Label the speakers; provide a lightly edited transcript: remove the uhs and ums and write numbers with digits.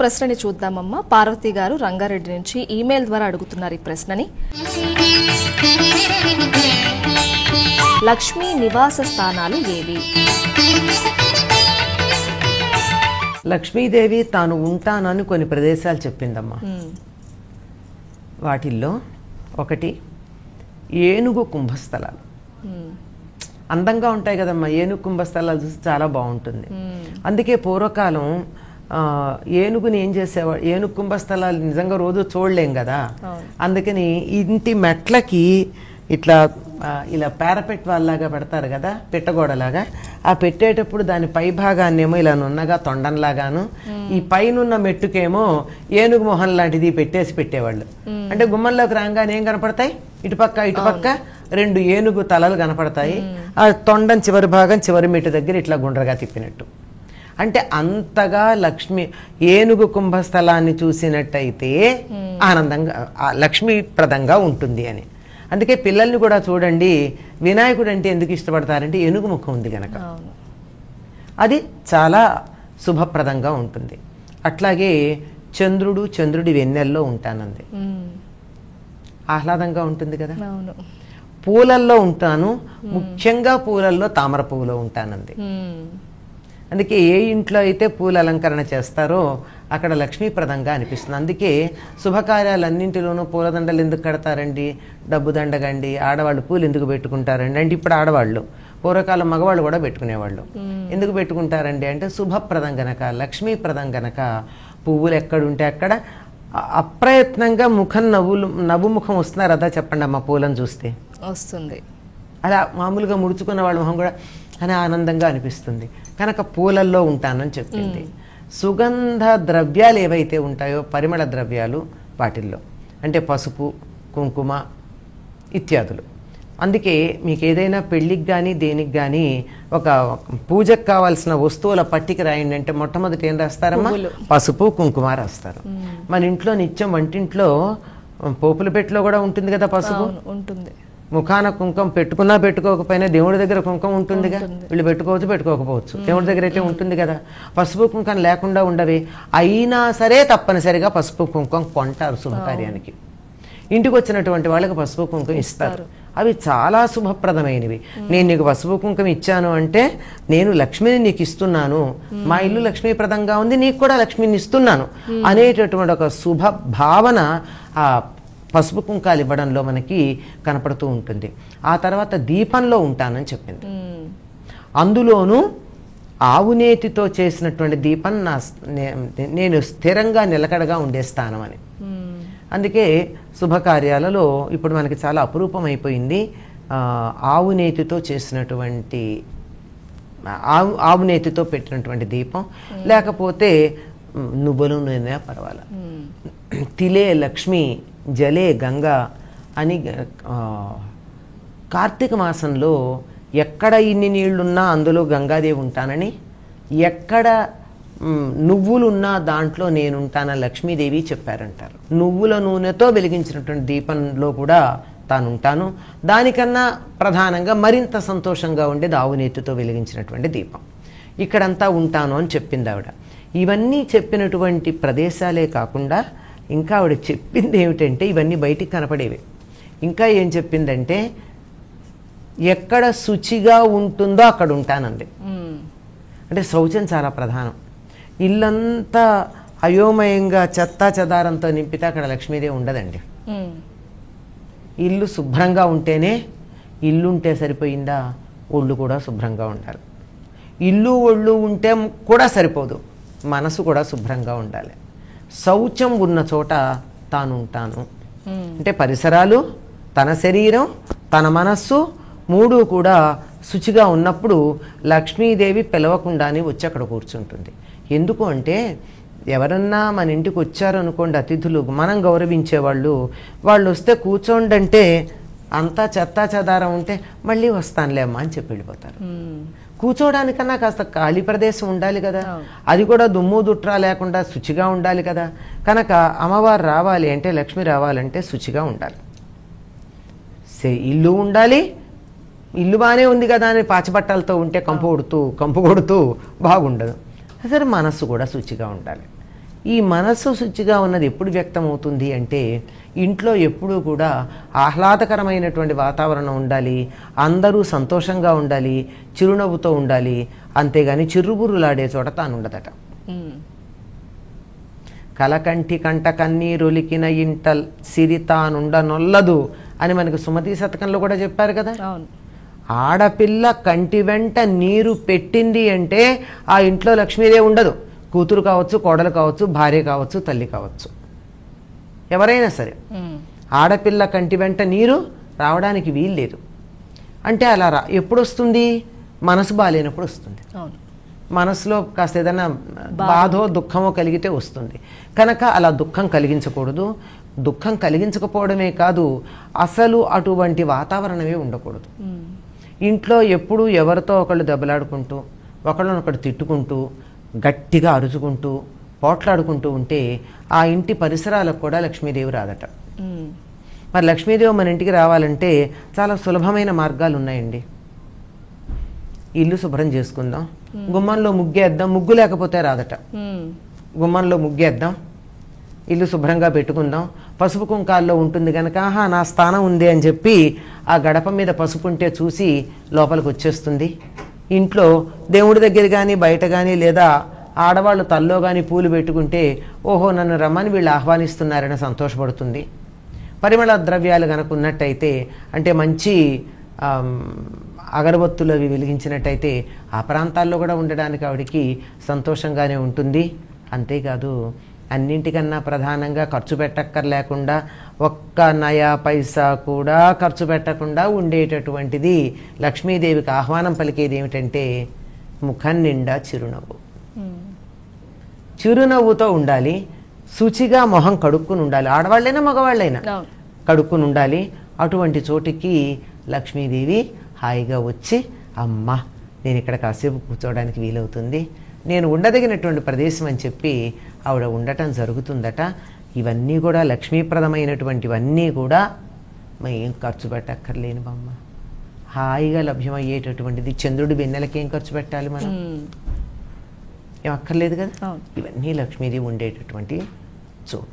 Speaker 1: ప్రశ్నని చూద్దామమ్మా. పార్వతి గారు రంగారెడ్డి నుంచి ఈమెయిల్ ద్వారా అడుగుతున్నారు ఈ ప్రశ్నని. లక్ష్మీ నివాస స్థానాలు ఏవి?
Speaker 2: లక్ష్మీదేవి తాను ఉంటానని కొన్ని ప్రదేశాలు చెప్పిందమ్మా. వాటిల్లో ఒకటి ఏనుగు కుంభస్థలాలు. అందంగా ఉంటాయి కదమ్మా, ఏనుగు కుంభస్థలాలు చూసి చాలా బాగుంటుంది. అందుకే పూర్వకాలం ఏనుగుని ఏం చేసేవాడు, ఏనుగు కుంభస్థలాలు నిజంగా రోజు చూడలేం కదా, అందుకని ఇంటి మెట్లకి ఇట్లా ఇలా పారాపెట్ వాళ్ళలాగా పెడతారు కదా, పెట్టగోడలాగా. ఆ పెట్టేటప్పుడు దాని పై భాగాన్నేమో ఇలా నున్నగా తొండంలాగాను, ఈ పైనున్న మెట్టుకేమో ఏనుగు మొహం లాంటిది పెట్టేవాళ్ళు. అంటే గుమ్మంలోకి రాగానే ఏం కనపడతాయి, ఇటుపక్క రెండు ఏనుగు తలలు కనపడతాయి. ఆ తొండం చివరి భాగం చివరి మెట్టు దగ్గర ఇట్లా గుండ్రగా తిప్పినట్టు. అంటే అంతగా లక్ష్మి ఏనుగు కుంభస్థలాన్ని చూసినట్టయితే ఆనందంగా లక్ష్మీప్రదంగా ఉంటుంది అని. అందుకే పిల్లల్ని కూడా చూడండి, వినాయకుడు అంటే ఎందుకు ఇష్టపడతారంటే ఏనుగు ముఖం ఉంది కనుక, అది చాలా శుభప్రదంగా ఉంటుంది. అట్లాగే చంద్రుడి వెన్నెల్లో ఉంటానంది, ఆహ్లాదంగా ఉంటుంది కదా. పూలల్లో ఉంటాను, ముఖ్యంగా పూలల్లో తామర పువ్వులో ఉంటానంది. అందుకే ఏ ఇంట్లో అయితే పూల అలంకరణ చేస్తారో అక్కడ లక్ష్మీప్రదంగా అనిపిస్తుంది. అందుకే శుభకార్యాలన్నింటిలోనూ పూలదండలు ఎందుకు కడతారండి, డబ్బు దండగండి, ఆడవాళ్ళు పూలు ఎందుకు పెట్టుకుంటారండి అంటే, ఇప్పుడు ఆడవాళ్ళు, పూర్వకాలం మగవాళ్ళు కూడా పెట్టుకునేవాళ్ళు. ఎందుకు పెట్టుకుంటారండి అంటే శుభప్రదం గనక, లక్ష్మీప్రదం గనక. పువ్వులు ఎక్కడుంటే అక్కడ అప్రయత్నంగా నవ్వు ముఖం వస్తున్నారు అదా చెప్పండి అమ్మ, పూలను చూస్తే వస్తుంది. అలా మామూలుగా ముడుచుకున్న వాళ్ళ మొహం కూడా అని ఆనందంగా అనిపిస్తుంది కనుక పూలల్లో ఉంటానని చెప్పింది. సుగంధ ద్రవ్యాలు ఏవైతే ఉంటాయో, పరిమళ ద్రవ్యాలు, వాటిల్లో అంటే పసుపు, కుంకుమ ఇత్యాదులు. అందుకే మీకు ఏదైనా పెళ్ళికి కానీ దేనికి కానీ ఒక పూజకు కావాల్సిన వస్తువుల పట్టిక రాయండి అంటే మొట్టమొదటి ఏం రాస్తారమ్మా, పసుపు కుంకుమ రాస్తారు. మన ఇంట్లో నిత్యం వంటింట్లో పోపుల పెట్టిలో కూడా ఉంటుంది కదా పసుపు, ఉంటుంది. ముఖాన కుంకుమ పెట్టుకున్నా పెట్టుకోకపోయినా దేవుడి దగ్గర కుంకుమ ఉంటుందిగా, వీళ్ళు పెట్టుకోవచ్చు పెట్టుకోకపోవచ్చు, దేవుడి దగ్గర అయితే ఉంటుంది కదా. పసుపు కుంకుమ లేకుండా ఉండవి, అయినా సరే తప్పనిసరిగా పసుపు కుంకుమ కొంటారు శుభకార్యానికి. ఇంటికి వచ్చినటువంటి వాళ్ళకి పసుపు కుంకుమ ఇస్తారు. అవి చాలా శుభప్రదమైనవి. నేను నీకు పసుపు కుంకుమ ఇచ్చాను అంటే నేను లక్ష్మిని నీకు ఇస్తున్నాను, మా ఇల్లు లక్ష్మీప్రదంగా ఉంది, నీకు కూడా లక్ష్మిని ఇస్తున్నాను అనేటటువంటి ఒక శుభ భావన ఆ పసుపు కుంకాలు ఇవ్వడంలో మనకి కనపడుతూ ఉంటుంది. ఆ తర్వాత దీపంలో ఉంటానని చెప్పింది. అందులోనూ ఆవునేతితో చేసినటువంటి దీపం నేను స్థిరంగా నిలకడగా ఉండే స్థానం అని. అందుకే శుభకార్యాలలో ఇప్పుడు మనకి చాలా అపురూపం అయిపోయింది ఆవునేతితో చేసినటువంటి ఆవునేతితో పెట్టినటువంటి దీపం, లేకపోతే నువ్వులు నూనె పర్వాలా. తిలే లక్ష్మి జలే గంగా అని కార్తీక మాసంలో ఎక్కడ ఇన్ని నీళ్లున్నా అందులో గంగాదేవి ఉంటానని, ఎక్కడ నువ్వులున్నా దాంట్లో నేనుంటానని లక్ష్మీదేవి చెప్పారంటారు. నువ్వుల నూనెతో వెలిగించినటువంటి దీపంలో కూడా తానుంటాను. దానికన్నా ప్రధానంగా మరింత సంతోషంగా ఉండేది ఆవునేతితో వెలిగించినటువంటి దీపం. ఇక్కడంతా ఉంటాను అని చెప్పింది ఆవిడ. ఇవన్నీ చెప్పినటువంటి ప్రదేశాలే కాకుండా ఇంకా ఆవిడ చెప్పింది ఏమిటంటే, ఇవన్నీ బయటికి కనపడేవి. ఇంకా ఏం చెప్పిందంటే, ఎక్కడ శుచిగా ఉంటుందో అక్కడ ఉంటానండి. అంటే శౌచం చాలా ప్రధానం. ఇల్లంతా అయోమయంగా చెత్తా చెదారంతో నింపితే అక్కడ లక్ష్మీదేవి ఉండదండి. ఇల్లు శుభ్రంగా ఉంటేనే, ఇల్లుంటే సరిపోయిందా, ఒళ్ళు కూడా శుభ్రంగా ఉండాలి. ఇల్లు ఒళ్ళు ఉంటే కూడా సరిపోదు, మనసు కూడా శుభ్రంగా ఉండాలి. శౌచం ఉన్న చోట తానుంటాను అంటే పరిసరాలు, తన శరీరం, తన మనస్సు మూడు కూడా శుచిగా ఉన్నప్పుడు లక్ష్మీదేవి పిలవకుండానే వచ్చి అక్కడ కూర్చుంటుంది. ఎందుకు అంటే, ఎవరన్నా మన ఇంటికి వచ్చారనుకోండి అతిథులు, మనం గౌరవించేవాళ్ళు, వాళ్ళు వస్తే కూర్చోండి అంటే అంతా చెత్తా చెదారం ఉంటే మళ్ళీ వస్తానులే అమ్మా అని చెప్పి వెళ్ళిపోతారు. కూర్చోవడానికన్నా కాస్త ఖాళీ ప్రదేశం ఉండాలి కదా, అది కూడా దుమ్ము దుట్రా లేకుండా శుచిగా ఉండాలి కదా. కనుక అమ్మవారు రావాలి అంటే, లక్ష్మి రావాలంటే శుచిగా ఉండాలి, ఇల్లు ఉండాలి. ఇల్లు బాగానే ఉంది కదా అని పాచిబట్టలతో ఉంటే కంపు కొడుతూ బాగుండదు. సరే మనస్సు కూడా శుచిగా ఉండాలి. ఈ మనస్సు శుచిగా ఉన్నది ఎప్పుడు వ్యక్తమవుతుంది అంటే ఇంట్లో ఎప్పుడూ కూడా ఆహ్లాదకరమైనటువంటి వాతావరణం ఉండాలి, అందరూ సంతోషంగా ఉండాలి, చిరునవ్వుతో ఉండాలి. అంతేగాని చిర్రుబుర్రులాడే చోట తాను ఉండదట. కలకంటి కంట కన్నీరొలికిన ఇంట సిరి తానుండ నొల్లదు అని మనకు సుమతి శతకంలో కూడా చెప్పారు కదా. ఆడపిల్ల కంటి వెంట నీరు పెట్టింది అంటే ఆ ఇంట్లో లక్ష్మీదేవి ఉండదు. కూతురు కావచ్చు, కోడలు కావచ్చు, భార్య కావచ్చు, తల్లి కావచ్చు, ఎవరైనా సరే ఆడపిల్ల కంటి వెంట నీరు రావడానికి వీల్లేదు. అంటే అలా ఎప్పుడు వస్తుంది? మనసు బాగాలేనప్పుడు వస్తుంది. మనసులో కాస్త ఏదైనా బాధో దుఃఖమో కలిగితే వస్తుంది. కనుక అలా దుఃఖం కలిగించకూడదు. దుఃఖం కలిగించకపోవడమే కాదు, అసలు అటువంటి వాతావరణమే ఉండకూడదు. ఇంట్లో ఎప్పుడూ ఎవరితో ఒకళ్ళు దెబ్బలాడుకుంటూ, ఒకళ్ళనొకడు తిట్టుకుంటూ, గట్టిగా అరుచుకుంటూ, పోట్లాడుకుంటూ ఉంటే ఆ ఇంటి పరిసరాలకు కూడా లక్ష్మీదేవి రాదట. మరి లక్ష్మీదేవి మన ఇంటికి రావాలంటే చాలా సులభమైన మార్గాలు ఉన్నాయండి. ఇల్లు శుభ్రం చేసుకుందాం, గుమ్మంలో ముగ్గేద్దాం. ముగ్గు లేకపోతే రాదట. గుమ్మంలో ముగ్గేద్దాం, ఇల్లు శుభ్రంగా పెట్టుకుందాం. పసుపు కుంకాల్లో ఉంటుంది కనుక ఆహా నా స్థానం ఉంది అని చెప్పి ఆ గడప మీద పసుపు ఉంటే చూసి లోపలికి వచ్చేస్తుంది. ఇంట్లో దేవుడి దగ్గర కానీ బయట కానీ లేదా ఆడవాళ్ళు తల్లో కానీ పూలు పెట్టుకుంటే ఓహో నన్ను రమ్మని వీళ్ళు ఆహ్వానిస్తున్నారని సంతోషపడుతుంది. పరిమళ ద్రవ్యాలు కనుక ఉన్నట్టయితే, అంటే మంచి అగరబత్తులు అవి వెలిగించినట్టయితే ఆ ప్రాంతాల్లో కూడా ఉండడానికి ఆవిడికి సంతోషంగానే ఉంటుంది. అంతేకాదు అన్నింటికన్నా ప్రధానంగా ఖర్చు పెట్టక్కర్లేకుండా, ఒక్క నయా పైసా కూడా ఖర్చు పెట్టకుండా ఉండేటటువంటిది లక్ష్మీదేవికి ఆహ్వానం పలికేది ఏమిటంటే ముఖం నిండా చిరునవ్వు. చిరునవ్వుతో ఉండాలి, శుచిగా మొహం కడుక్కుని ఉండాలి. ఆడవాళ్ళైనా మగవాళ్ళైనా కడుక్కుని ఉండాలి. అటువంటి చోటికి లక్ష్మీదేవి హాయిగా వచ్చి అమ్మ నేను ఇక్కడ కాసేపు కూర్చోవడానికి వీలవుతుంది, నేను ఉండదగినటువంటి ప్రదేశం అని చెప్పి ఆవిడ ఉండటం జరుగుతుందట. ఇవన్నీ కూడా లక్ష్మీప్రదమైనటువంటివన్నీ కూడా ఏం ఖర్చు పెట్టక్కర్లేని బొమ్మ, హాయిగా లభ్యమయ్యేటటువంటిది. చంద్రుడి వెన్నెలకేం ఖర్చు పెట్టాలి మనం? ఏం అక్కర్లేదు కదా. ఇవన్నీ లక్ష్మీదేవి ఉండేటటువంటి చోటు.